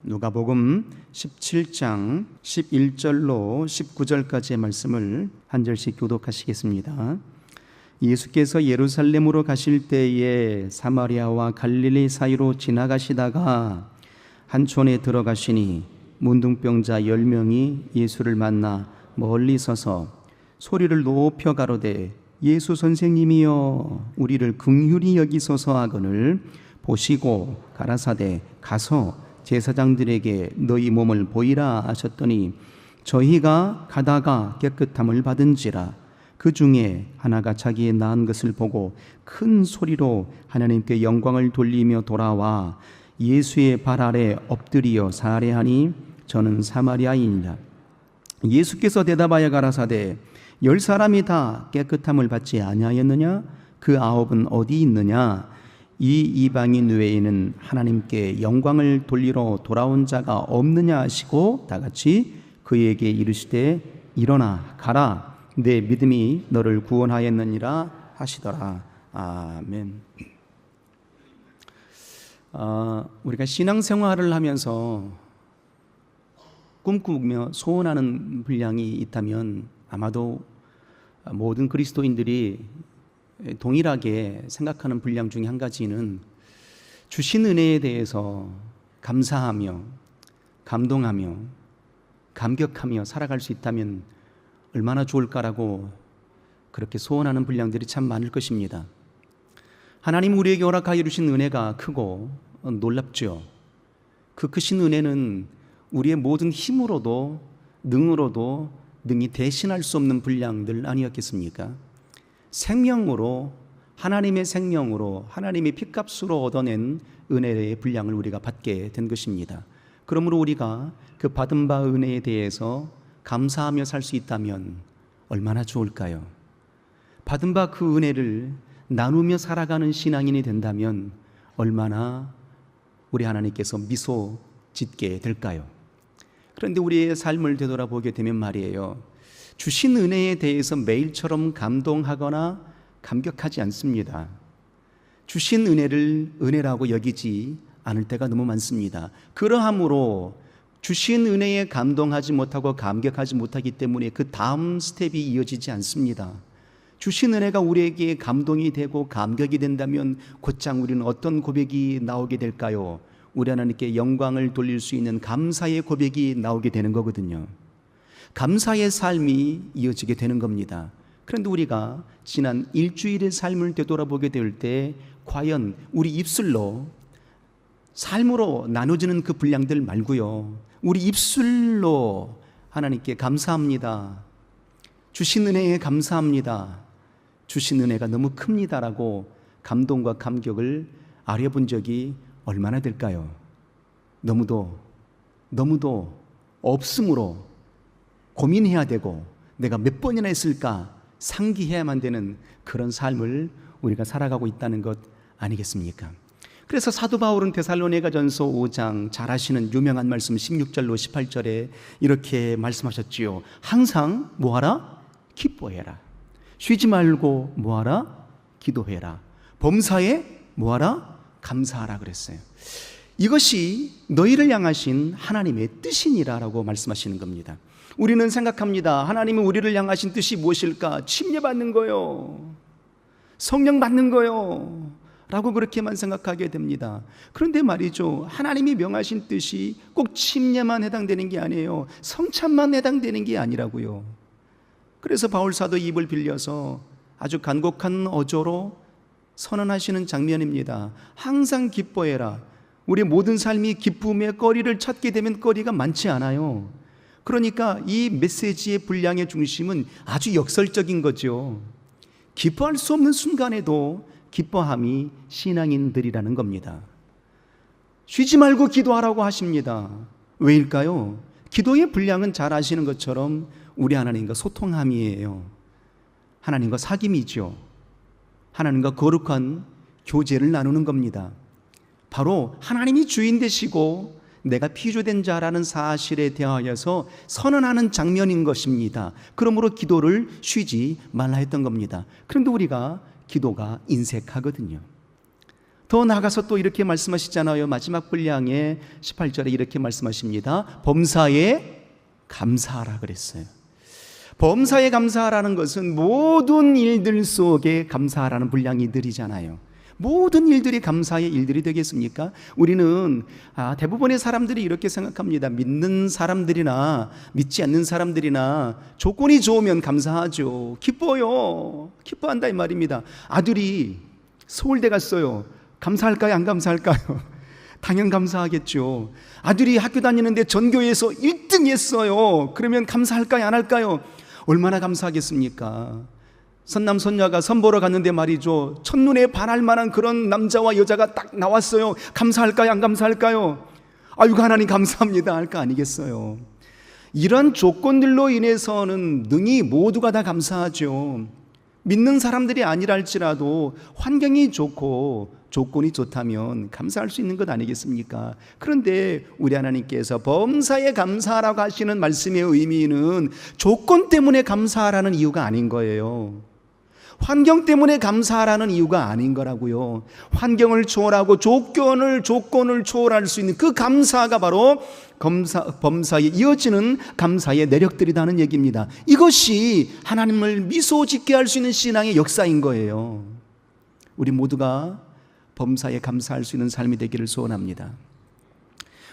누가복음 17장 11절로 19절까지의 말씀을 한 절씩 교독하시겠습니다. 예수께서 예루살렘으로 가실 때에 사마리아와 갈릴리 사이로 지나가시다가 한 촌에 들어가시니 문둥병자 10명이 예수를 만나 멀리 서서 소리를 높여 가로되 예수 선생님이여 우리를 긍휼히 여기소서 하거늘 보시고 가라사대 가서 제사장들에게 너희 몸을 보이라 하셨더니 저희가 가다가 깨끗함을 받은지라. 그 중에 하나가 자기의 나은 것을 보고 큰 소리로 하나님께 영광을 돌리며 돌아와 예수의 발 아래 엎드리어 살해하니 저는 사마리아인이라. 예수께서 대답하여 가라사대 10사람이 다 깨끗함을 받지 아니하였느냐? 그 9은 어디 있느냐? 이 이방인 외에는 하나님께 영광을 돌리러 돌아온 자가 없느냐 하시고 다같이 그에게 이르시되 일어나 가라 내 믿음이 너를 구원하였느니라 하시더라. 아멘. 우리가 신앙생활을 하면서 꿈꾸며 소원하는 분량이 있다면 아마도 모든 그리스도인들이 동일하게 생각하는 분량 중에 한 가지는 주신 은혜에 대해서 감사하며 감동하며 감격하며 살아갈 수 있다면 얼마나 좋을까라고 그렇게 소원하는 분량들이 참 많을 것입니다. 하나님 우리에게 허락하여 주신 은혜가 크고 놀랍죠. 그 크신 은혜는 우리의 모든 힘으로도 능으로도 능히 대신할 수 없는 분량들 아니었겠습니까? 생명으로 하나님의 생명으로 하나님의 핏값으로 얻어낸 은혜의 분량을 우리가 받게 된 것입니다. 그러므로 우리가 그 받은 바 은혜에 대해서 감사하며 살 수 있다면 얼마나 좋을까요? 받은 바 그 은혜를 나누며 살아가는 신앙인이 된다면 얼마나 우리 하나님께서 미소 짓게 될까요? 그런데 우리의 삶을 되돌아보게 되면 말이에요, 주신 은혜에 대해서 매일처럼 감동하거나 감격하지 않습니다. 주신 은혜를 은혜라고 여기지 않을 때가 너무 많습니다. 그러함으로 주신 은혜에 감동하지 못하고 감격하지 못하기 때문에 그 다음 스텝이 이어지지 않습니다. 주신 은혜가 우리에게 감동이 되고 감격이 된다면 곧장 우리는 어떤 고백이 나오게 될까요? 우리 하나님께 영광을 돌릴 수 있는 감사의 고백이 나오게 되는 거거든요. 감사의 삶이 이어지게 되는 겁니다. 그런데 우리가 지난 일주일의 삶을 되돌아보게 될 때 과연 우리 입술로 삶으로 나눠지는 그 분량들 말고요, 우리 입술로 하나님께 감사합니다, 주신 은혜에 감사합니다, 주신 은혜가 너무 큽니다라고 감동과 감격을 아려본 적이 얼마나 될까요? 너무도 없으므로 고민해야 되고 내가 몇 번이나 했을까 상기해야만 되는 그런 삶을 우리가 살아가고 있다는 것 아니겠습니까? 그래서 사도 바울은 데살로니가전서 5장 잘 아시는 유명한 말씀 16절로 18절에 이렇게 말씀하셨지요. 항상 뭐하라? 기뻐해라. 쉬지 말고 뭐하라? 기도해라. 범사에 뭐하라? 감사하라 그랬어요. 이것이 너희를 향하신 하나님의 뜻이니라라고 말씀하시는 겁니다. 우리는 생각합니다. 하나님은 우리를 향하신 뜻이 무엇일까? 침례받는 거요, 성령 받는 거요 라고 그렇게만 생각하게 됩니다. 그런데 말이죠, 하나님이 명하신 뜻이 꼭 침례만 해당되는 게 아니에요. 성찬만 해당되는 게 아니라고요. 그래서 바울사도 입을 빌려서 아주 간곡한 어조로 선언하시는 장면입니다. 항상 기뻐해라. 우리 모든 삶이 기쁨의 거리를 찾게 되면 거리가 많지 않아요. 그러니까 이 메시지의 분량의 중심은 아주 역설적인 거죠. 기뻐할 수 없는 순간에도 기뻐함이 신앙인들이라는 겁니다. 쉬지 말고 기도하라고 하십니다. 왜일까요? 기도의 분량은 잘 아시는 것처럼 우리 하나님과 소통함이에요. 하나님과 사귐이죠. 하나님과 거룩한 교제를 나누는 겁니다. 바로 하나님이 주인 되시고 내가 피조된 자라는 사실에 대하여서 선언하는 장면인 것입니다. 그러므로 기도를 쉬지 말라 했던 겁니다. 그런데 우리가 기도가 인색하거든요. 더 나아가서 또 이렇게 말씀하시잖아요. 마지막 분량의 18절에 이렇게 말씀하십니다. 범사에 감사하라 그랬어요. 범사에 감사하라는 것은 모든 일들 속에 감사하라는 분량이 들이잖아요. 모든 일들이 감사의 일들이 되겠습니까? 우리는 대부분의 사람들이 이렇게 생각합니다. 믿는 사람들이나 믿지 않는 사람들이나 조건이 좋으면 감사하죠. 기뻐요. 기뻐한다 이 말입니다. 아들이 서울대 갔어요. 감사할까요? 안 감사할까요? 당연 감사하겠죠. 아들이 학교 다니는데 전교에서 1등 했어요. 그러면 감사할까요? 안 할까요? 얼마나 감사하겠습니까? 선남 선녀가 선보러 갔는데 말이죠, 첫눈에 반할 만한 그런 남자와 여자가 딱 나왔어요. 감사할까요? 안 감사할까요? 아이고 하나님 감사합니다 할 거 아니겠어요? 이런 조건들로 인해서는 능히 모두가 다 감사하죠. 믿는 사람들이 아니라 할지라도 환경이 좋고 조건이 좋다면 감사할 수 있는 것 아니겠습니까? 그런데 우리 하나님께서 범사에 감사하라고 하시는 말씀의 의미는 조건 때문에 감사하라는 이유가 아닌 거예요. 환경 때문에 감사하라는 이유가 아닌 거라고요. 환경을 초월하고 조건을 초월할 수 있는 그 감사가 바로 범사에 이어지는 감사의 내력들이라는 얘기입니다. 이것이 하나님을 미소 짓게 할 수 있는 신앙의 역사인 거예요. 우리 모두가 범사에 감사할 수 있는 삶이 되기를 소원합니다.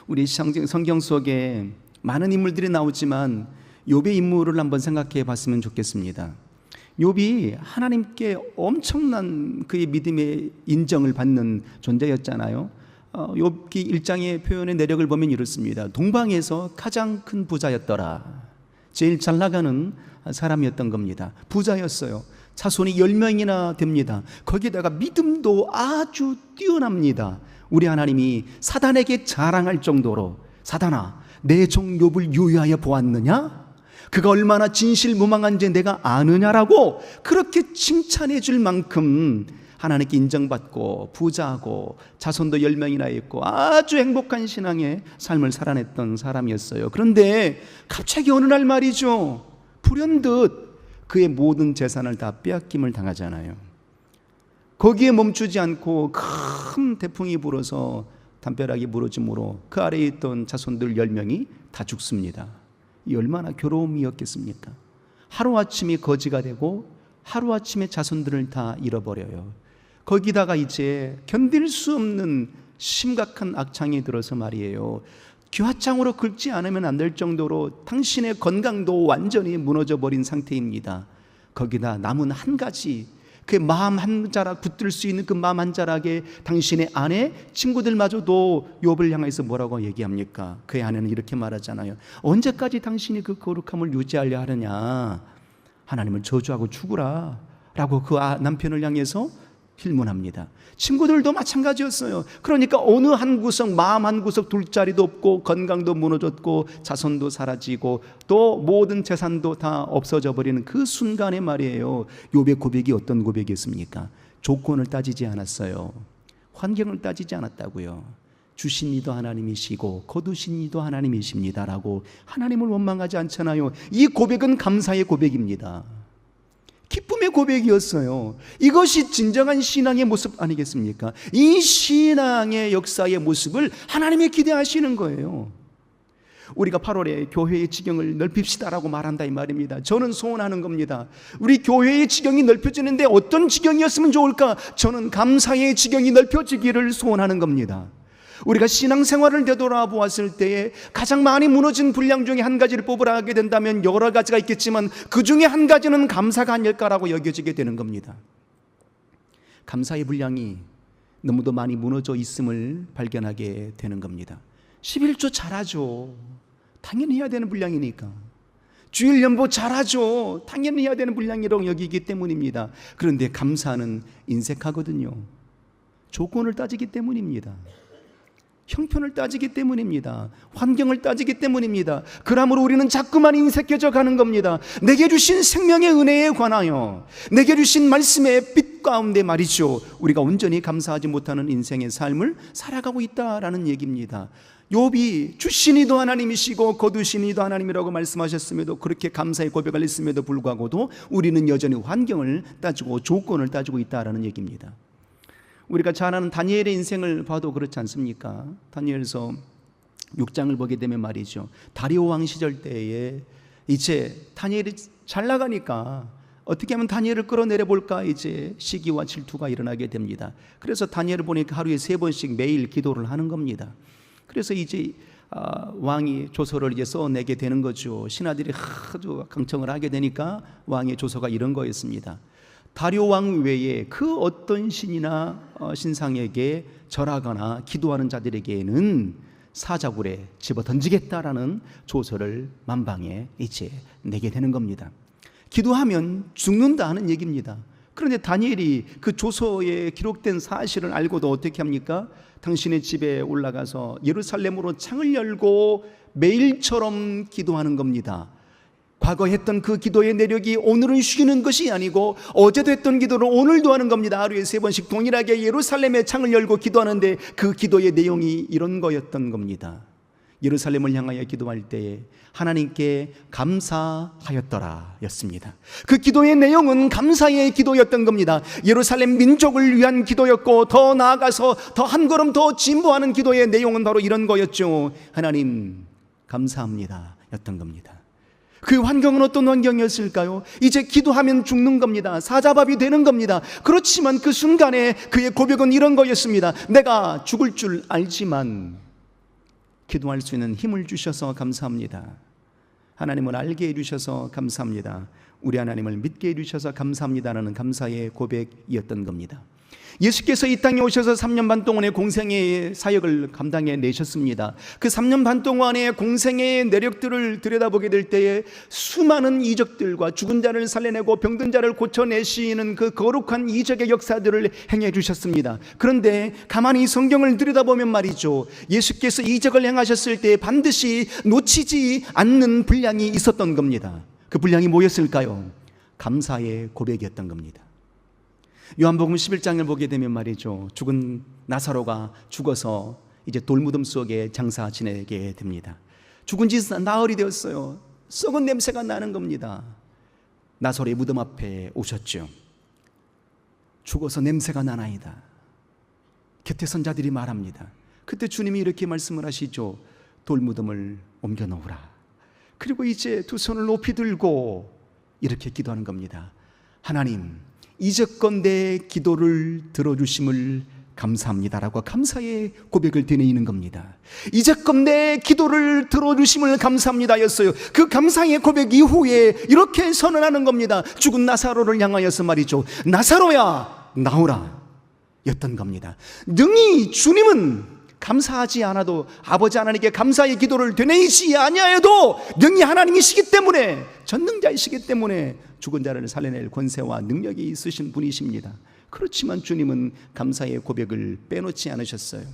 우리 성경 속에 많은 인물들이 나오지만 욥의 인물을 한번 생각해 봤으면 좋겠습니다. 욥이 하나님께 엄청난 그의 믿음의 인정을 받는 존재였잖아요. 욥기 1장의 표현의 내력을 보면 이렇습니다. 동방에서 가장 큰 부자였더라. 제일 잘 나가는 사람이었던 겁니다. 부자였어요. 자손이 10명이나 됩니다. 거기다가 믿음도 아주 뛰어납니다. 우리 하나님이 사단에게 자랑할 정도로, 사단아 내 종 욥을 유의하여 보았느냐? 그가 얼마나 진실무망한지 내가 아느냐라고 그렇게 칭찬해 줄 만큼 하나님께 인정받고 부자하고 자손도 10명이나 있고 아주 행복한 신앙의 삶을 살아냈던 사람이었어요. 그런데 갑자기 어느 날 말이죠, 불현듯 그의 모든 재산을 다 빼앗김을 당하잖아요. 거기에 멈추지 않고 큰 태풍이 불어서 담벼락이 무너짐으로 그 아래에 있던 자손들 10명이 다 죽습니다. 이 얼마나 괴로움이었겠습니까? 하루아침에 거지가 되고 하루아침에 자손들을 다 잃어버려요. 거기다가 이제 견딜 수 없는 심각한 악창이 들어서 말이에요, 귀화창으로 긁지 않으면 안 될 정도로 당신의 건강도 완전히 무너져 버린 상태입니다. 거기다 남은 한 가지, 그 마음 한 자락 붙들 수 있는 그 마음 한 자락에 당신의 아내, 친구들마저도 욥을 향해서 뭐라고 얘기합니까? 그의 아내는 이렇게 말하잖아요. 언제까지 당신이 그 거룩함을 유지하려 하느냐? 하나님을 저주하고 죽으라 라고 그 남편을 향해서 필문합니다. 친구들도 마찬가지였어요. 그러니까 어느 한 구석, 마음 한 구석 둘 자리도 없고 건강도 무너졌고 자손도 사라지고 또 모든 재산도 다 없어져 버리는 그 순간에 말이에요, 욥의 고백이 어떤 고백이었습니까? 조건을 따지지 않았어요. 환경을 따지지 않았다고요. 주신 이도 하나님이시고 거두신 이도 하나님이십니다 라고 하나님을 원망하지 않잖아요. 이 고백은 감사의 고백입니다. 기쁨의 고백이었어요. 이것이 진정한 신앙의 모습 아니겠습니까? 이 신앙의 역사의 모습을 하나님이 기대하시는 거예요. 우리가 8월에 교회의 지경을 넓힙시다라고 말한다 이 말입니다. 저는 소원하는 겁니다. 우리 교회의 지경이 넓혀지는데 어떤 지경이었으면 좋을까? 저는 감사의 지경이 넓혀지기를 소원하는 겁니다. 우리가 신앙생활을 되돌아보았을 때에 가장 많이 무너진 분량 중에 한 가지를 뽑으라 하게 된다면 여러 가지가 있겠지만 그 중에 한 가지는 감사가 아닐까라고 여겨지게 되는 겁니다. 감사의 분량이 너무도 많이 무너져 있음을 발견하게 되는 겁니다. 11조 잘하죠. 당연히 해야 되는 분량이니까. 주일 연보 잘하죠. 당연히 해야 되는 분량이라고 여기기 때문입니다. 그런데 감사는 인색하거든요. 조건을 따지기 때문입니다. 형편을 따지기 때문입니다. 환경을 따지기 때문입니다. 그러므로 우리는 자꾸만 인색해져 가는 겁니다. 내게 주신 생명의 은혜에 관하여, 내게 주신 말씀의 빛 가운데 말이죠, 우리가 온전히 감사하지 못하는 인생의 삶을 살아가고 있다라는 얘기입니다. 욥이 주신 이도 하나님이시고 거두신 이도 하나님이라고 말씀하셨음에도, 그렇게 감사의 고백을 했음에도 불구하고도 우리는 여전히 환경을 따지고 조건을 따지고 있다라는 얘기입니다. 우리가 잘 아는 다니엘의 인생을 봐도 그렇지 않습니까? 다니엘서 6장을 보게 되면 말이죠, 다리오 왕 시절 때에 이제 다니엘이 잘 나가니까 어떻게 하면 다니엘을 끌어내려 볼까 이제 시기와 질투가 일어나게 됩니다. 그래서 다니엘을 보니까 하루에 3번씩 매일 기도를 하는 겁니다. 그래서 이제 왕이 조서를 이제 써내게 되는 거죠. 신하들이 아주 강청을 하게 되니까 왕의 조서가 이런 거였습니다. 다리오 왕 외에 그 어떤 신이나 신상에게 절하거나 기도하는 자들에게는 사자굴에 집어 던지겠다라는 조서를 만방에 이제 내게 되는 겁니다. 기도하면 죽는다 하는 얘기입니다. 그런데 다니엘이 그 조서에 기록된 사실을 알고도 어떻게 합니까? 당신의 집에 올라가서 예루살렘으로 창을 열고 매일처럼 기도하는 겁니다. 과거 했던 그 기도의 내력이 오늘은 쉬는 것이 아니고 어제도 했던 기도를 오늘도 하는 겁니다. 하루에 3번씩 동일하게 예루살렘의 창을 열고 기도하는데 그 기도의 내용이 이런 거였던 겁니다. 예루살렘을 향하여 기도할 때에 하나님께 감사하였더라 였습니다. 그 기도의 내용은 감사의 기도였던 겁니다. 예루살렘 민족을 위한 기도였고, 더 나아가서 더 한 걸음 더 진보하는 기도의 내용은 바로 이런 거였죠. 하나님 감사합니다 였던 겁니다. 그 환경은 어떤 환경이었을까요? 이제 기도하면 죽는 겁니다. 사자밥이 되는 겁니다. 그렇지만 그 순간에 그의 고백은 이런 거였습니다. 내가 죽을 줄 알지만 기도할 수 있는 힘을 주셔서 감사합니다. 하나님을 알게 해주셔서 감사합니다. 우리 하나님을 믿게 해주셔서 감사합니다라는 감사의 고백이었던 겁니다. 예수께서 이 땅에 오셔서 3년 반 동안의 공생의 사역을 감당해 내셨습니다. 그 3년 반 동안의 공생의 내력들을 들여다보게 될 때에 수많은 이적들과 죽은 자를 살려내고 병든 자를 고쳐내시는 그 거룩한 이적의 역사들을 행해 주셨습니다. 그런데 가만히 성경을 들여다보면 말이죠, 예수께서 이적을 행하셨을 때 반드시 놓치지 않는 분량이 있었던 겁니다. 그 분량이 뭐였을까요? 감사의 고백이었던 겁니다. 요한복음 11장을 보게 되면 말이죠, 죽은 나사로가 죽어서 이제 돌무덤 속에 장사 지내게 됩니다. 죽은 지 나흘이 되었어요. 썩은 냄새가 나는 겁니다. 나사로의 무덤 앞에 오셨죠. 죽어서 냄새가 나나이다. 곁에 선 자들이 말합니다. 그때 주님이 이렇게 말씀을 하시죠. 돌무덤을 옮겨 놓으라. 그리고 이제 두 손을 높이 들고 이렇게 기도하는 겁니다. 하나님, 이제껏 내 기도를 들어주심을 감사합니다라고 감사의 고백을 드리는 겁니다. 이제껏 내 기도를 들어주심을 감사합니다였어요. 그 감사의 고백 이후에 이렇게 선언하는 겁니다. 죽은 나사로를 향하여서 말이죠, 나사로야 나오라 였던 겁니다. 능히 주님은 감사하지 않아도, 아버지 하나님께 감사의 기도를 되뇌이지 아니하여도 능히 하나님이시기 때문에, 전능자이시기 때문에 죽은 자를 살려낼 권세와 능력이 있으신 분이십니다. 그렇지만 주님은 감사의 고백을 빼놓지 않으셨어요.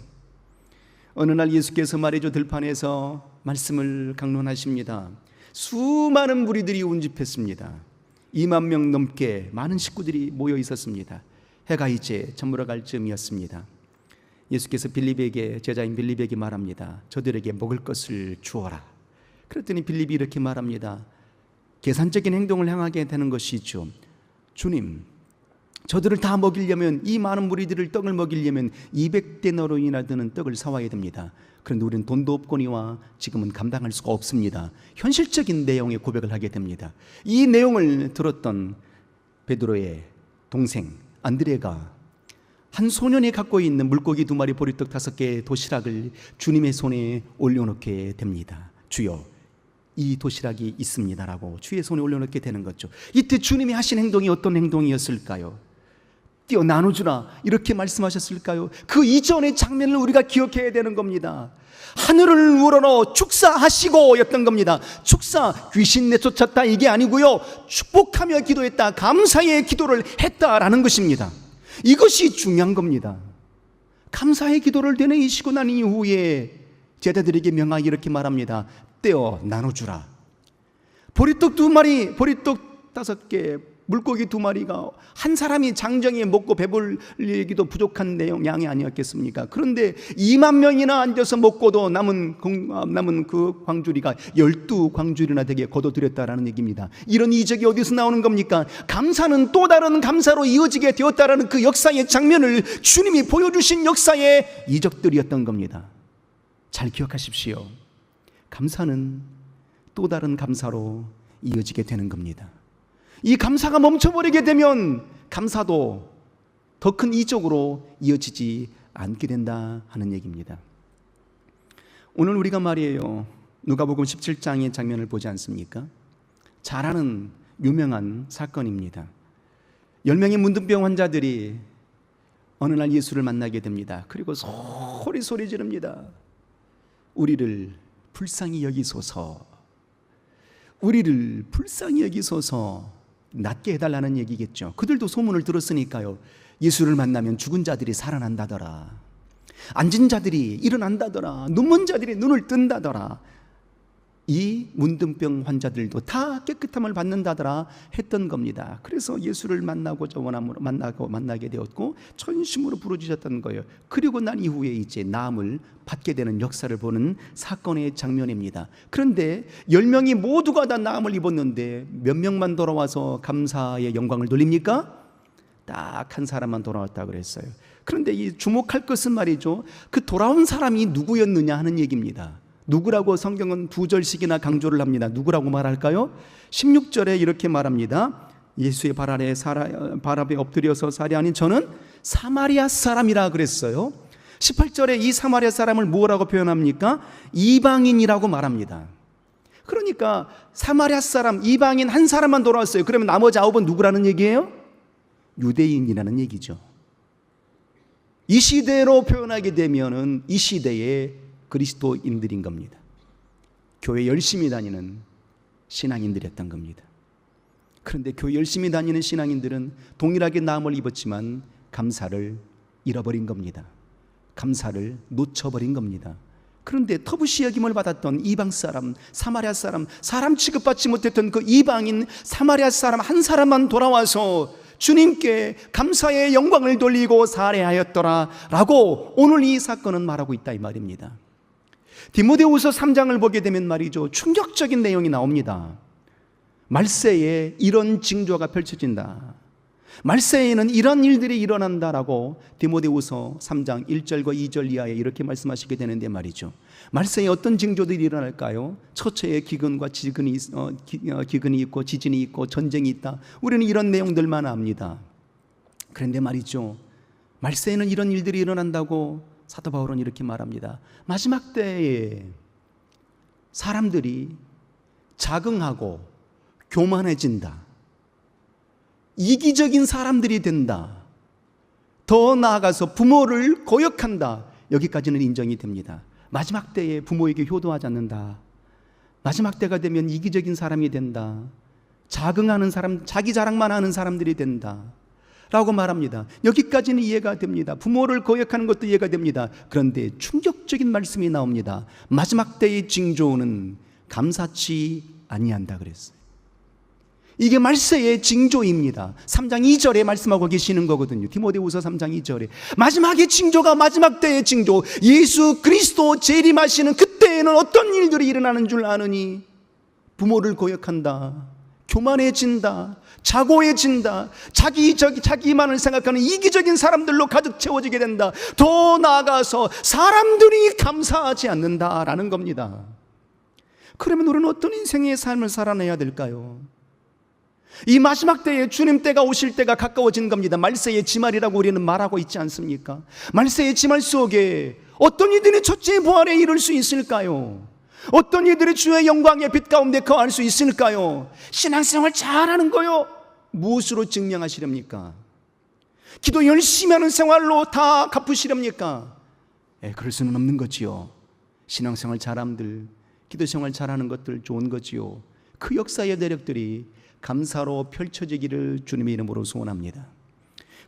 어느 날 예수께서 말이죠, 들판에서 말씀을 강론하십니다. 수많은 무리들이 운집했습니다. 2만 명 넘게 많은 식구들이 모여 있었습니다. 해가 이제 저물어갈 즈음이었습니다. 예수께서 빌립에게, 제자인 빌립에게 말합니다. 저들에게 먹을 것을 주어라. 그랬더니 빌립이 이렇게 말합니다. 계산적인 행동을 행하게 되는 것이죠. 주님, 저들을 다 먹이려면, 이 많은 무리들을 떡을 먹이려면 200데나리온이나 드는 떡을 사와야 됩니다. 그런데 우리는 돈도 없거니와 지금은 감당할 수가 없습니다. 현실적인 내용의 고백을 하게 됩니다. 이 내용을 들었던 베드로의 동생 안드레가 한 소년이 갖고 있는 물고기 2마리, 보리떡 5개의 도시락을 주님의 손에 올려놓게 됩니다. 주여, 이 도시락이 있습니다라고 주의 손에 올려놓게 되는 거죠. 이때 주님이 하신 행동이 어떤 행동이었을까요? 띄어 나눠주라 이렇게 말씀하셨을까요? 그 이전의 장면을 우리가 기억해야 되는 겁니다. 하늘을 우러러 축사하시고 였던 겁니다. 축사, 귀신 내쫓았다 이게 아니고요, 축복하며 기도했다, 감사의 기도를 했다라는 것입니다. 이것이 중요한 겁니다. 감사의 기도를 되뇌이시고 난 이후에 제자들에게 명하여 이렇게 말합니다. 떼어 나눠주라. 보리떡 2마리, 보리떡 5개, 물고기 2마리가 한 사람이 장정에 먹고 배불리기도 부족한 양이 아니었겠습니까? 그런데 2만 명이나 앉아서 먹고도 남은 그 광주리가 12광주리나 되게 거둬들였다라는 얘기입니다. 이런 이적이 어디서 나오는 겁니까? 감사는 또 다른 감사로 이어지게 되었다라는 그 역사의 장면을 주님이 보여주신 역사의 이적들이었던 겁니다. 잘 기억하십시오. 감사는 또 다른 감사로 이어지게 되는 겁니다. 이 감사가 멈춰버리게 되면 감사도 더 큰 이적으로 이어지지 않게 된다 하는 얘기입니다. 오늘 우리가 말이에요, 누가복음 17장의 장면을 보지 않습니까? 잘 아는 유명한 사건입니다. 10명의 문둥병 환자들이 어느 날 예수를 만나게 됩니다. 그리고 소리 지릅니다. 우리를 불쌍히 여기소서, 우리를 불쌍히 여기소서. 낫게 해달라는 얘기겠죠. 그들도 소문을 들었으니까요. 예수를 만나면 죽은 자들이 살아난다더라, 앉은 자들이 일어난다더라, 눈먼 자들이 눈을 뜬다더라, 이 문둥병 환자들도 다 깨끗함을 받는다더라 했던 겁니다. 그래서 예수를 만나게 되었고 전심으로 부르짖었던 거예요. 그리고 난 이후에 이제 나음을 받게 되는 역사를 보는 사건의 장면입니다. 그런데 10명이 모두가 다 나음을 입었는데 몇 명만 돌아와서 감사의 영광을 돌립니까? 딱 한 사람만 돌아왔다고 그랬어요. 그런데 이 주목할 것은 말이죠, 그 돌아온 사람이 누구였느냐 하는 얘기입니다. 누구라고 성경은 2절씩이나 강조를 합니다. 누구라고 말할까요? 16절에 이렇게 말합니다. 예수의 발 앞에 엎드려서 살해하니 저는 사마리아 사람이라 그랬어요. 18절에 이 사마리아 사람을 뭐라고 표현합니까? 이방인이라고 말합니다. 그러니까 사마리아 사람, 이방인 한 사람만 돌아왔어요. 그러면 나머지 9은 누구라는 얘기예요? 유대인이라는 얘기죠. 이 시대로 표현하게 되면은 이 시대의 그리스도인들인 겁니다. 교회 열심히 다니는 신앙인들이었던 겁니다. 그런데 교회 열심히 다니는 신앙인들은 동일하게 나음을 입었지만 감사를 잃어버린 겁니다. 감사를 놓쳐버린 겁니다. 그런데 터부시 여김을 받았던 이방 사람, 사마리아 사람, 사람 취급받지 못했던 그 이방인 사마리아 사람 한 사람만 돌아와서 주님께 감사의 영광을 돌리고 살해하였더라 라고 오늘 이 사건은 말하고 있다 이 말입니다. 디모데후서 3장을 보게 되면 말이죠, 충격적인 내용이 나옵니다. 말세에 이런 징조가 펼쳐진다, 말세에는 이런 일들이 일어난다라고 디모데후서 3장 1절과 2절 이하에 이렇게 말씀하시게 되는데 말이죠, 말세에 어떤 징조들이 일어날까요? 처처에 기근과 기근이 있고 지진이 있고 전쟁이 있다. 우리는 이런 내용들만 압니다. 그런데 말이죠, 말세에는 이런 일들이 일어난다고 사도 바울은 이렇게 말합니다. 마지막 때에 사람들이 자긍하고 교만해진다, 이기적인 사람들이 된다, 더 나아가서 부모를 거역한다. 여기까지는 인정이 됩니다. 마지막 때에 부모에게 효도하지 않는다, 마지막 때가 되면 이기적인 사람이 된다, 자긍하는 사람, 자기 자랑만 하는 사람들이 된다 라고 말합니다. 여기까지는 이해가 됩니다. 부모를 거역하는 것도 이해가 됩니다. 그런데 충격적인 말씀이 나옵니다. 마지막 때의 징조는 감사치 아니한다 그랬어요. 이게 말세의 징조입니다. 3장 2절에 말씀하고 계시는 거거든요. 디모데후서 3장 2절에 마지막의 징조가 마지막 때의 징조, 예수 그리스도 재림하시는 그때에는 어떤 일들이 일어나는 줄 아느니 부모를 거역한다, 교만해진다, 자고해진다, 자기만을 생각하는 이기적인 사람들로 가득 채워지게 된다, 더 나아가서 사람들이 감사하지 않는다라는 겁니다. 그러면 우리는 어떤 인생의 삶을 살아내야 될까요? 이 마지막 때에 주님 때가 오실 때가 가까워진 겁니다. 말세의 지말이라고 우리는 말하고 있지 않습니까? 말세의 지말 속에 어떤 이들이 첫째 부활에 이를 수 있을까요? 어떤 이들이 주의 영광의 빛 가운데 거할 수 있을까요? 신앙생활 잘하는 거요, 무엇으로 증명하시렵니까? 기도 열심히 하는 생활로 다 갚으시렵니까? 그럴 수는 없는 거지요. 신앙생활 잘함들, 기도생활 잘하는 것들 좋은 거지요. 그 역사의 내력들이 감사로 펼쳐지기를 주님의 이름으로 소원합니다.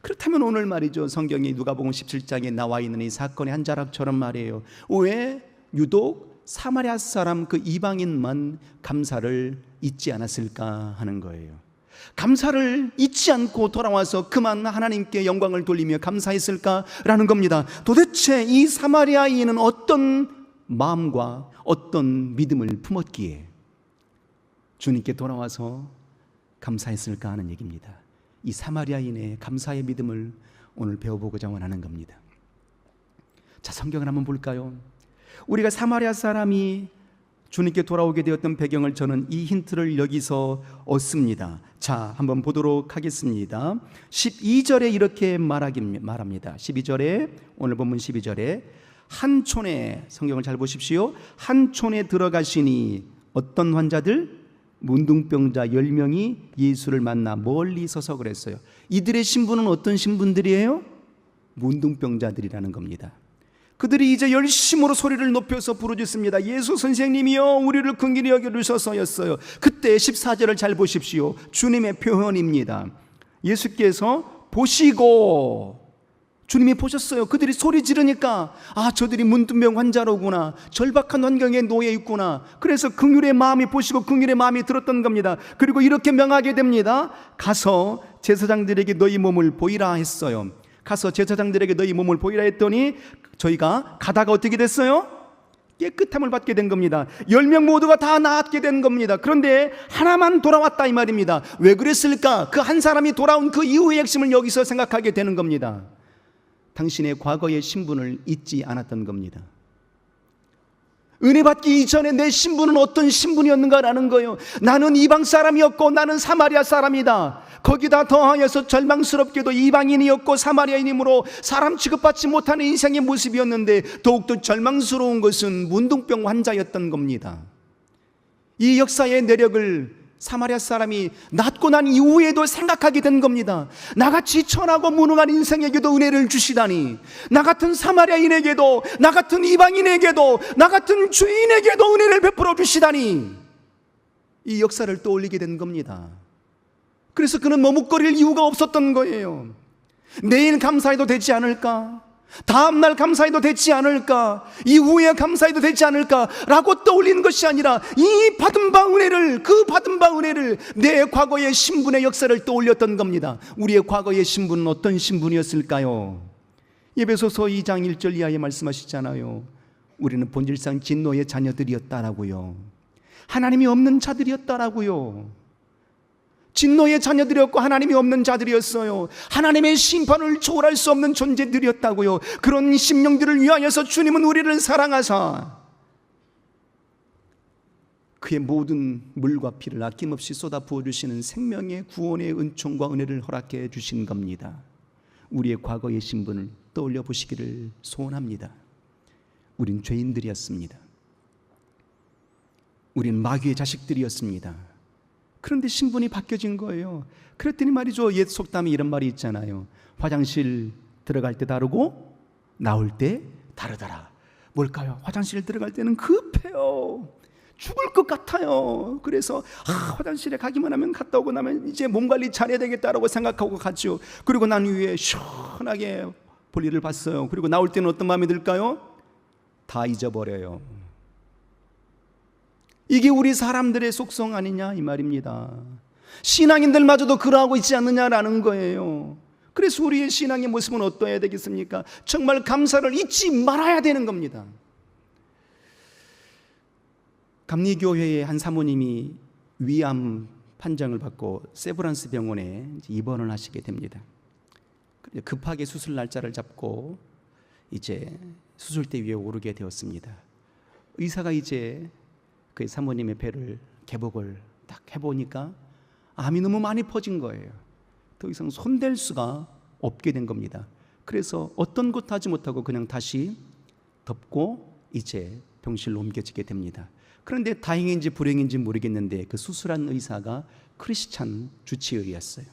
그렇다면 오늘 말이죠, 성경이 누가복음 17장에 나와 있는 이 사건의 한 자락처럼 말이에요, 왜 유독 사마리아 사람 그 이방인만 감사를 잊지 않았을까 하는 거예요. 감사를 잊지 않고 돌아와서 그만 하나님께 영광을 돌리며 감사했을까라는 겁니다. 도대체 이 사마리아인은 어떤 마음과 어떤 믿음을 품었기에 주님께 돌아와서 감사했을까 하는 얘기입니다. 이 사마리아인의 감사의 믿음을 오늘 배워보고자 원하는 겁니다. 자, 성경을 한번 볼까요? 우리가 사마리아 사람이 주님께 돌아오게 되었던 배경을 저는 이 힌트를 여기서 얻습니다. 자, 한번 보도록 하겠습니다. 12절에 이렇게 말합니다. 12절에, 오늘 본문 12절에 한 촌에, 성경을 잘 보십시오. 한 촌에 들어가시니 어떤 환자들? 문둥병자 10명이 예수를 만나 멀리 서서 그랬어요. 이들의 신분은 어떤 신분들이에요? 문둥병자들이라는 겁니다. 그들이 이제 열심으로 소리를 높여서 부르짖습니다. 예수 선생님이여, 우리를 긍휼히 여겨주셔서였어요. 그때 14절을 잘 보십시오. 주님의 표현입니다. 예수께서 보시고, 주님이 보셨어요. 그들이 소리 지르니까 저들이 문둥병 환자로구나, 절박한 환경에 놓여 있구나. 그래서 긍휼의 마음이 보시고 긍휼의 마음이 들었던 겁니다. 그리고 이렇게 명하게 됩니다. 가서 제사장들에게 너희 몸을 보이라 했어요. 가서 제사장들에게 너희 몸을 보이라 했더니 저희가 가다가 어떻게 됐어요? 깨끗함을 받게 된 겁니다. 10명 모두가 다 나았게 된 겁니다. 그런데 하나만 돌아왔다 이 말입니다. 왜 그랬을까? 그 한 사람이 돌아온 그 이유의 핵심을 여기서 생각하게 되는 겁니다. 당신의 과거의 신분을 잊지 않았던 겁니다. 은혜 받기 이전에 내 신분은 어떤 신분이었는가라는 거예요. 나는 이방 사람이었고 나는 사마리아 사람이다. 거기다 더하여서 절망스럽게도 이방인이었고 사마리아인이므로 사람 취급받지 못하는 인생의 모습이었는데 더욱더 절망스러운 것은 문둥병 환자였던 겁니다. 이 역사의 내력을 사마리아 사람이 낫고 난 이후에도 생각하게 된 겁니다. 나같이 천하고 무능한 인생에게도 은혜를 주시다니, 나 같은 사마리아인에게도, 나 같은 이방인에게도, 나 같은 주인에게도 은혜를 베풀어 주시다니, 이 역사를 떠올리게 된 겁니다. 그래서 그는 머뭇거릴 이유가 없었던 거예요. 내일 감사해도 되지 않을까? 다음날 감사해도 되지 않을까? 이후에 감사해도 되지 않을까? 라고 떠올리는 것이 아니라 이 받은 바 은혜를, 그 받은 바 은혜를, 내 과거의 신분의 역사를 떠올렸던 겁니다. 우리의 과거의 신분은 어떤 신분이었을까요? 에베소서 2장 1절 이하에 말씀하시잖아요. 우리는 본질상 진노의 자녀들이었다라고요. 하나님이 없는 자들이었다라고요. 진노의 자녀들이었고 하나님이 없는 자들이었어요. 하나님의 심판을 초월할 수 없는 존재들이었다고요. 그런 심령들을 위하여서 주님은 우리를 사랑하사 그의 모든 물과 피를 아낌없이 쏟아 부어주시는 생명의 구원의 은총과 은혜를 허락해 주신 겁니다. 우리의 과거의 신분을 떠올려 보시기를 소원합니다. 우린 죄인들이었습니다. 우린 마귀의 자식들이었습니다. 그런데 신분이 바뀌어진 거예요. 그랬더니 말이죠, 옛 속담에 이런 말이 있잖아요. 화장실 들어갈 때 다르고 나올 때 다르더라. 뭘까요? 화장실 들어갈 때는 급해요. 죽을 것 같아요. 그래서 화장실에 가기만 하면 갔다 오고 나면 이제 몸 관리 잘해야 되겠다라고 생각하고 갔죠. 그리고 난 후에 시원하게 볼일을 봤어요. 그리고 나올 때는 어떤 마음이 들까요? 다 잊어버려요. 이게 우리 사람들의 속성 아니냐 이 말입니다. 신앙인들마저도 그러하고 있지 않느냐라는 거예요. 그래서 우리의 신앙의 모습은 어떠해야 되겠습니까? 정말 감사를 잊지 말아야 되는 겁니다. 감리교회의 한 사모님이 위암 판정을 받고 세브란스 병원에 입원을 하시게 됩니다. 급하게 수술 날짜를 잡고 이제 수술대 위에 오르게 되었습니다. 의사가 이제 그 사모님의 배를 개복을 딱 해보니까 암이 너무 많이 퍼진 거예요. 더 이상 손댈 수가 없게 된 겁니다. 그래서 어떤 것도 하지 못하고 그냥 다시 덮고 이제 병실로 옮겨지게 됩니다. 그런데 다행인지 불행인지 모르겠는데 그 수술한 의사가 크리스찬 주치의였어요.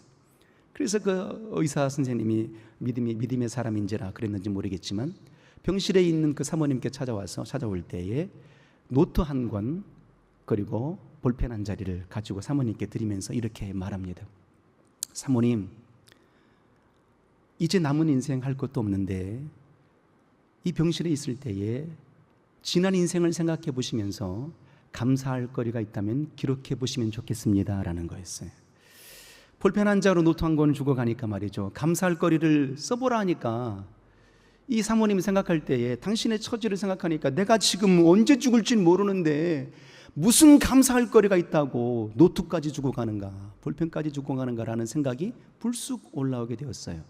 그래서 그 의사 선생님이 믿음의 사람인지라 그랬는지 모르겠지만 병실에 있는 그 사모님께 찾아올 때에 노트 한 권 그리고 볼펜 한 자리를 가지고 사모님께 드리면서 이렇게 말합니다. 사모님, 이제 남은 인생 할 것도 없는데 이 병실에 있을 때에 지난 인생을 생각해 보시면서 감사할 거리가 있다면 기록해 보시면 좋겠습니다 라는 거였어요. 볼펜 자로 노트 한 권 주고 가니까 말이죠, 감사할 거리를 써보라 하니까 이 사모님이 생각할 때에 당신의 처지를 생각하니까 내가 지금 언제 죽을지 모르는데 무슨 감사할 거리가 있다고 노트까지 주고 가는가, 볼펜까지 주고 가는가라는 생각이 불쑥 올라오게 되었어요.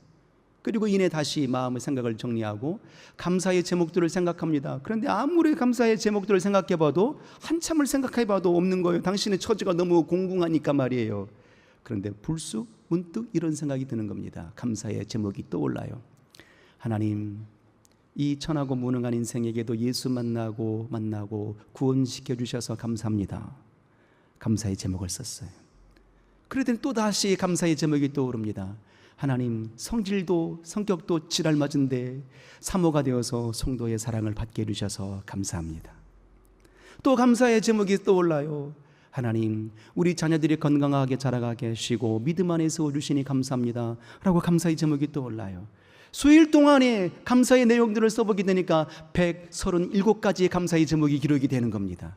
그리고 이내 다시 마음의 생각을 정리하고 감사의 제목들을 생각합니다. 그런데 아무리 감사의 제목들을 생각해봐도 한참을 생각해봐도 없는 거예요. 당신의 처지가 너무 공공하니까 말이에요. 그런데 불쑥 문득 이런 생각이 드는 겁니다. 감사의 제목이 떠올라요. 하나님, 이 천하고 무능한 인생에게도 예수 만나고 구원시켜 주셔서 감사합니다. 감사의 제목을 썼어요. 그러더니 또 다시 감사의 제목이 떠오릅니다. 하나님, 성질도 성격도 지랄맞은데 사모가 되어서 성도의 사랑을 받게 해주셔서 감사합니다. 또 감사의 제목이 떠올라요. 하나님, 우리 자녀들이 건강하게 자라가게 하시고 믿음 안에 세워주시니 감사합니다 라고 감사의 제목이 떠올라요. 수일 동안에 감사의 내용들을 써보게 되니까 137가지의 감사의 제목이 기록이 되는 겁니다.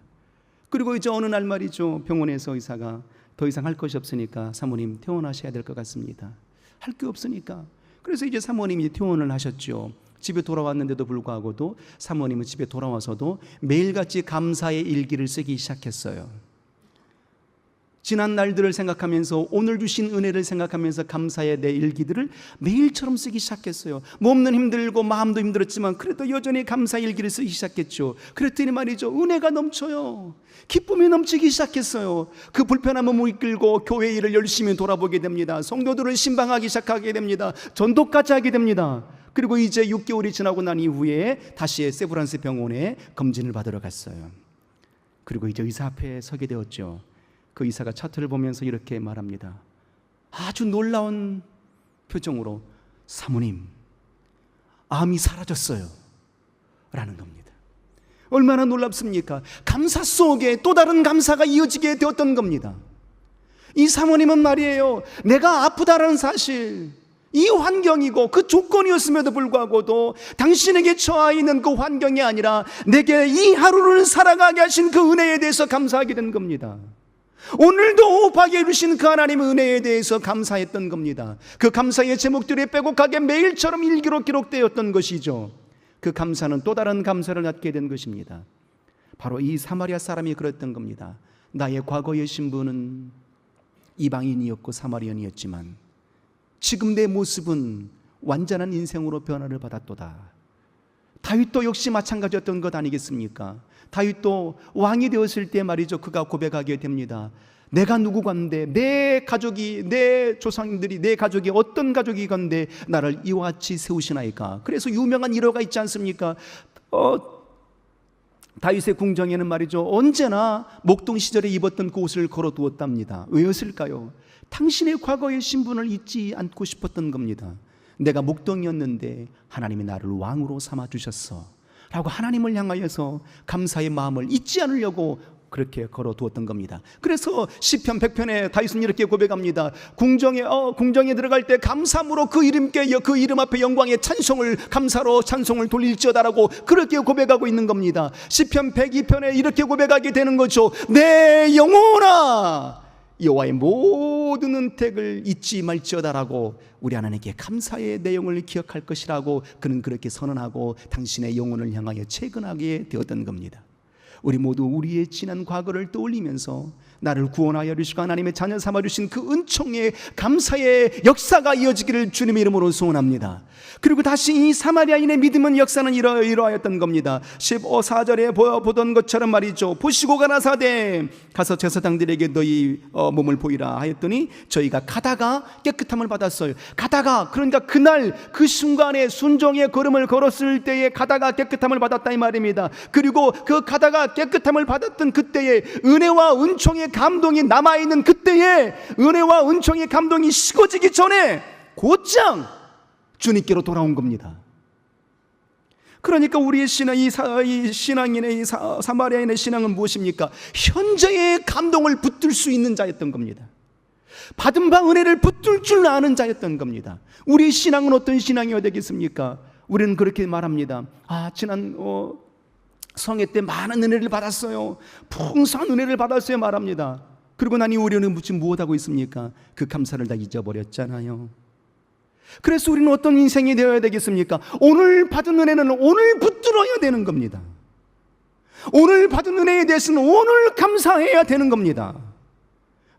그리고 이제 어느 날 말이죠, 병원에서 의사가 더 이상 할 것이 없으니까 사모님 퇴원하셔야 될 것 같습니다. 할 게 없으니까. 그래서 이제 사모님이 퇴원을 하셨죠. 집에 돌아왔는데도 불구하고도 사모님은 집에 돌아와서도 매일같이 감사의 일기를 쓰기 시작했어요. 지난 날들을 생각하면서 오늘 주신 은혜를 생각하면서 감사의 내 일기들을 매일처럼 쓰기 시작했어요. 몸은 힘들고 마음도 힘들었지만 그래도 여전히 감사의 일기를 쓰기 시작했죠. 그랬더니 말이죠, 은혜가 넘쳐요. 기쁨이 넘치기 시작했어요. 그 불편한 몸을 이끌고 교회 일을 열심히 돌아보게 됩니다. 성도들을 신방하기 시작하게 됩니다. 전도까지 하게 됩니다. 그리고 이제 6개월이 지나고 난 이후에 다시 세브란스 병원에 검진을 받으러 갔어요. 그리고 이제 의사 앞에 서게 되었죠. 그 의사가 차트를 보면서 이렇게 말합니다. 아주 놀라운 표정으로, 사모님, 암이 사라졌어요 라는 겁니다. 얼마나 놀랍습니까? 감사 속에 또 다른 감사가 이어지게 되었던 겁니다. 이 사모님은 말이에요, 내가 아프다는 사실, 이 환경이고 그 조건이었음에도 불구하고도 당신에게 처해 있는 그 환경이 아니라 내게 이 하루를 살아가게 하신 그 은혜에 대해서 감사하게 된 겁니다. 오늘도 호흡하게 해주신 그 하나님의 은혜에 대해서 감사했던 겁니다. 그 감사의 제목들이 빼곡하게 매일처럼 일기로 기록되었던 것이죠. 그 감사는 또 다른 감사를 갖게 된 것입니다. 바로 이 사마리아 사람이 그랬던 겁니다. 나의 과거의 신분은 이방인이었고 사마리안이었지만 지금 내 모습은 완전한 인생으로 변화를 받았도다. 다윗도 역시 마찬가지였던 것 아니겠습니까? 다윗도 왕이 되었을 때 말이죠, 그가 고백하게 됩니다. 내가 누구건데, 내 가족이, 내 조상들이, 내 가족이 어떤 가족이건데 나를 이와 같이 세우시나이까. 그래서 유명한 일화가 있지 않습니까? 다윗의 궁정에는 말이죠, 언제나 목동 시절에 입었던 그 옷을 걸어두었답니다. 왜였을까요? 당신의 과거의 신분을 잊지 않고 싶었던 겁니다. 내가 목동이었는데 하나님이 나를 왕으로 삼아주셨어 라고 하나님을 향하여서 감사의 마음을 잊지 않으려고 그렇게 걸어두었던 겁니다. 그래서 시편 100편에 다윗은 이렇게 고백합니다. 궁정에 들어갈 때 감사함으로 그 이름 앞에 영광의 찬송을, 감사로 찬송을 돌릴지어다라고 그렇게 고백하고 있는 겁니다. 시편 102편에 이렇게 고백하게 되는 거죠. 내 영혼아 여호와의 모든 은택을 잊지 말지어다라고 우리 하나님께 감사의 내용을 기억할 것이라고 그는 그렇게 선언하고 당신의 영혼을 향하여 채근하게 되었던 겁니다. 우리 모두 우리의 지난 과거를 떠올리면서 나를 구원하여 주시고 하나님의 자녀 삼아주신 그 은총의 감사의 역사가 이어지기를 주님의 이름으로 소원합니다. 그리고 다시 이 사마리아인의 믿음은 역사는 이러하였던 겁니다. 14절에 보던 것처럼 말이죠. 보시고 가라사대 가서 제사장들에게 너희 몸을 보이라 하였더니 저희가 가다가 깨끗함을 받았어요. 가다가, 그러니까 그날 그 순간에 순종의 걸음을 걸었을 때에 가다가 깨끗함을 받았다 이 말입니다. 그리고 그 가다가 깨끗함을 받았던 그때에 은혜와 은총의 감동이 남아있는 그때에 은혜와 은총의 감동이 식어지기 전에 곧장 주님께로 돌아온 겁니다. 그러니까 우리의 신앙, 이 신앙인의 사마리아인의 신앙은 무엇입니까? 현재의 감동을 붙들 수 있는 자였던 겁니다. 받은 바 은혜를 붙들 줄 아는 자였던 겁니다. 우리의 신앙은 어떤 신앙이어야 되겠습니까? 우리는 그렇게 말합니다. 지난 성회 때 많은 은혜를 받았어요. 풍성한 은혜를 받았어요 말합니다. 그리고 나니 우리는 지금 무엇하고 있습니까? 그 감사를 다 잊어버렸잖아요. 그래서 우리는 어떤 인생이 되어야 되겠습니까? 오늘 받은 은혜는 오늘 붙들어야 되는 겁니다. 오늘 받은 은혜에 대해서는 오늘 감사해야 되는 겁니다.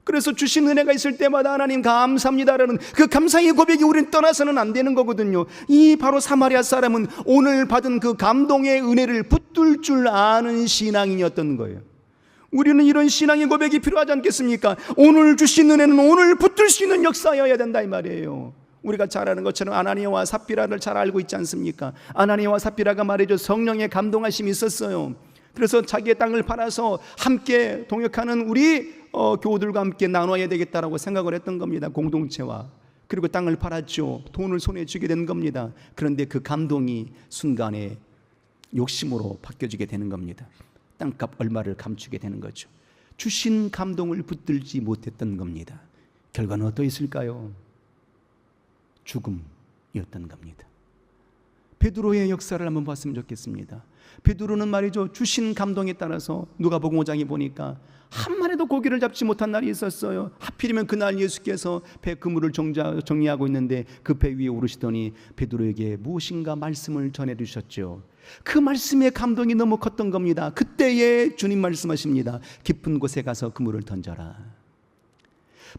그래서 주신 은혜가 있을 때마다 하나님 감사합니다라는 그 감사의 고백이 우리는 떠나서는 안 되는 거거든요. 이 바로 사마리아 사람은 오늘 받은 그 감동의 은혜를 붙들 줄 아는 신앙인이었던 거예요. 우리는 이런 신앙의 고백이 필요하지 않겠습니까? 오늘 주신 은혜는 오늘 붙들 수 있는 역사여야 된다 이 말이에요. 우리가 잘 아는 것처럼 아나니아와 삽비라를 잘 알고 있지 않습니까? 아나니아와 삽비라가 말이죠, 성령의 감동하심이 있었어요. 그래서 자기의 땅을 팔아서 함께 동역하는 우리 교우들과 함께 나눠야 되겠다라고 생각을 했던 겁니다. 공동체와. 그리고 땅을 팔았죠. 돈을 손에 쥐게 된 겁니다. 그런데 그 감동이 순간에 욕심으로 바뀌어지게 되는 겁니다. 땅값 얼마를 감추게 되는 거죠. 주신 감동을 붙들지 못했던 겁니다. 결과는 어떠했을까요? 죽음이었던 겁니다. 베드로의 역사를 한번 봤으면 좋겠습니다. 베드로는 말이죠, 주신 감동에 따라서 누가복음 5장에 보니까 한 마리도 고기를 잡지 못한 날이 있었어요. 하필이면 그날 예수께서 배 그물을 정리하고 있는데 그 배 위에 오르시더니 베드로에게 무엇인가 말씀을 전해주셨죠. 그 말씀의 감동이 너무 컸던 겁니다. 그때에 주님 말씀하십니다. 깊은 곳에 가서 그물을 던져라.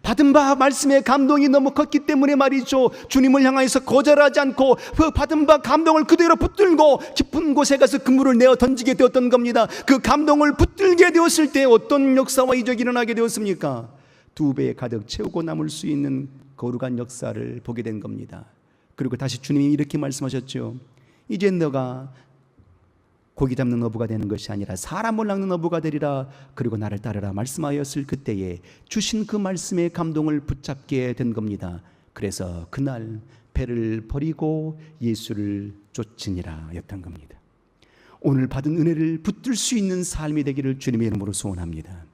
받은 바 말씀의 감동이 너무 컸기 때문에 말이죠, 주님을 향하여서 거절하지 않고 그 받은 바 감동을 그대로 붙들고 깊은 곳에 가서 그물을 내어 던지게 되었던 겁니다. 그 감동을 붙들게 되었을 때 어떤 역사와 이적이 일어나게 되었습니까? 2배 가득 채우고 남을 수 있는 거룩한 역사를 보게 된 겁니다. 그리고 다시 주님이 이렇게 말씀하셨죠. 이제 너가 고기 잡는 어부가 되는 것이 아니라 사람을 낚는 어부가 되리라. 그리고 나를 따르라 말씀하였을 그때에 주신 그 말씀의 감동을 붙잡게 된 겁니다. 그래서 그날 배를 버리고 예수를 쫓으니라 였던 겁니다. 오늘 받은 은혜를 붙들 수 있는 삶이 되기를 주님의 이름으로 소원합니다.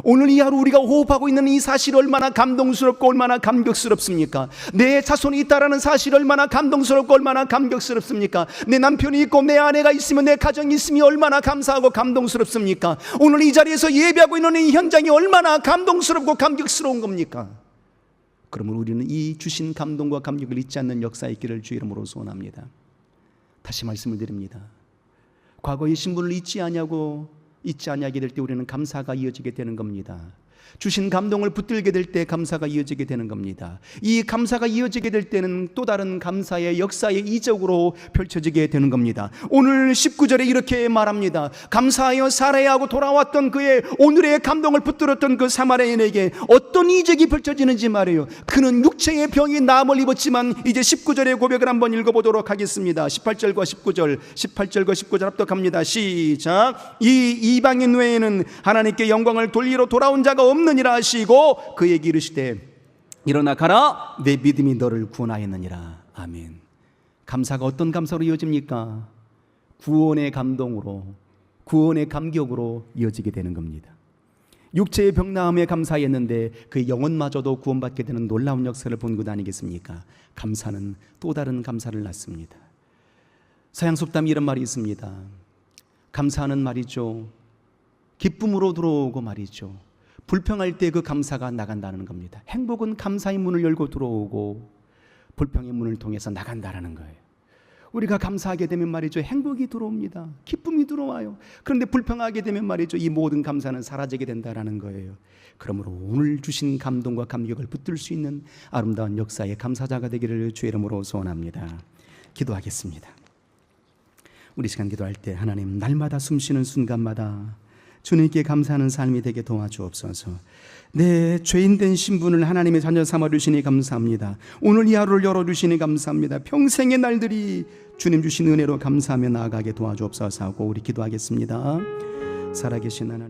오늘 이 하루 우리가 호흡하고 있는 이 사실이 얼마나 감동스럽고 얼마나 감격스럽습니까? 내 자손이 있다라는 사실이 얼마나 감동스럽고 얼마나 감격스럽습니까? 내 남편이 있고 내 아내가 있으면 내 가정이 있으면 얼마나 감사하고 감동스럽습니까? 오늘 이 자리에서 예배하고 있는 이 현장이 얼마나 감동스럽고 감격스러운 겁니까? 그러면 우리는 이 주신 감동과 감격을 잊지 않는 역사의 길을 주 이름으로 소원합니다. 다시 말씀을 드립니다. 과거의 신분을 잊지 아니하게 될 때 우리는 감사가 이어지게 되는 겁니다. 주신 감동을 붙들게 될 때 감사가 이어지게 되는 겁니다. 이 감사가 이어지게 될 때는 또 다른 감사의 역사의 이적으로 펼쳐지게 되는 겁니다. 오늘 19절에 이렇게 말합니다. 감사하여 살아야 하고 돌아왔던 그의 오늘의 감동을 붙들었던 그 사마리아인에게 어떤 이적이 펼쳐지는지 말해요. 그는 육체의 병이 나음을 입었지만 이제 19절의 고백을 한번 읽어보도록 하겠습니다. 18절과 19절 합독합니다. 시작. 이 이방인 외에는 하나님께 영광을 돌리러 돌아온 자가 없느니라 하시고 그에게 이르시되 일어나 가라, 내 믿음이 너를 구원하였느니라. 아멘. 감사가 어떤 감사로 이어집니까? 구원의 감동으로, 구원의 감격으로 이어지게 되는 겁니다. 육체의 병나음에 감사했는데 그 영혼마저도 구원받게 되는 놀라운 역사를 본 것 아니겠습니까? 감사는 또 다른 감사를 낳습니다. 서양 속담에 이런 말이 있습니다. 감사는 말이죠, 기쁨으로 들어오고 말이죠, 불평할 때 그 감사가 나간다는 겁니다. 행복은 감사의 문을 열고 들어오고 불평의 문을 통해서 나간다는 거예요. 우리가 감사하게 되면 말이죠, 행복이 들어옵니다. 기쁨이 들어와요. 그런데 불평하게 되면 말이죠, 이 모든 감사는 사라지게 된다는 거예요. 그러므로 오늘 주신 감동과 감격을 붙들 수 있는 아름다운 역사의 감사자가 되기를 주의 이름으로 소원합니다. 기도하겠습니다. 우리 시간 기도할 때 하나님, 날마다 숨쉬는 순간마다 주님께 감사하는 삶이 되게 도와주옵소서. 내 죄인된 신분을 하나님의 자녀 삼아주시니 감사합니다. 오늘 이 하루를 열어주시니 감사합니다. 평생의 날들이 주님 주신 은혜로 감사하며 나아가게 도와주옵소서 하고 우리 기도하겠습니다. 살아계신 하나님,